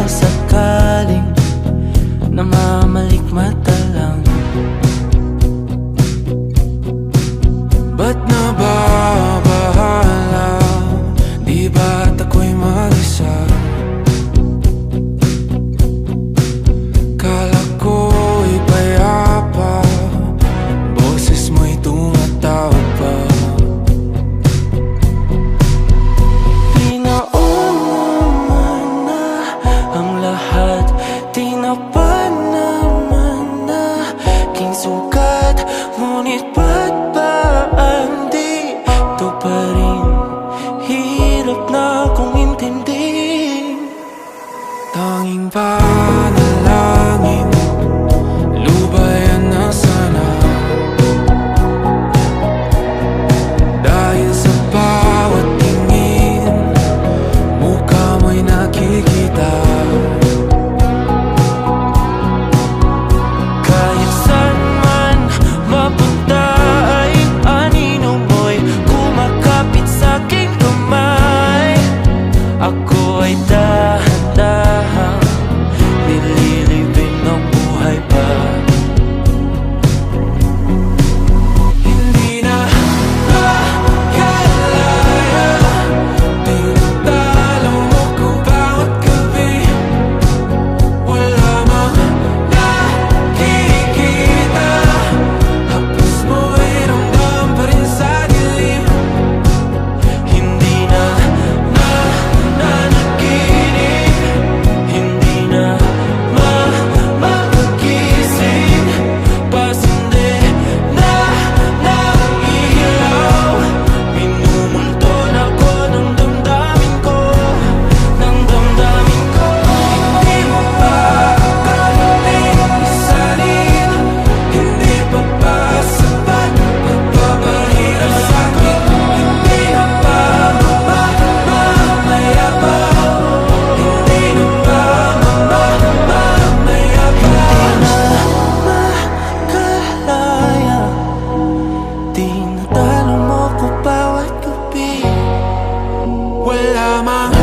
sakaling namamalikmata lang. Ba't nababahala? Di ba't ako'y mag-isa? Kala ko'y payapa, boses mo'y tumatawag pa. Pinauna na ang lahat, tinapan naman na aking sukat. Ngunit ba't ba di ito pa rin? Hirap na kong intindihin. Tanging panalangin, lubayan na sana. Dahil sa bawat tingin, mukha mo'y nakikita. Kahit saan man mapunta ay anino mo'y kumakapit sa'king kamay. Ako ay dahan-dahan nililibing ng buhay pa. Hindi na makalaya, tinatalo mo ko bawat gabi. Wala mang nakikita, hapos mo'y ramdam pa rin sa dilim. Hindi na nananaginip, hindi na magising. Pasindi na ng ilaw, minumulton ako ng damdamin ko, ng damdamin ko. Hindi mo pa akalaing isalin, hindi pa ba sapat magpapahirap sa'kin? Hindi na ba mamayabang? Hindi na ba mamayabang? Makalaya, tinatalo mo ko bawat gabi. Wala mang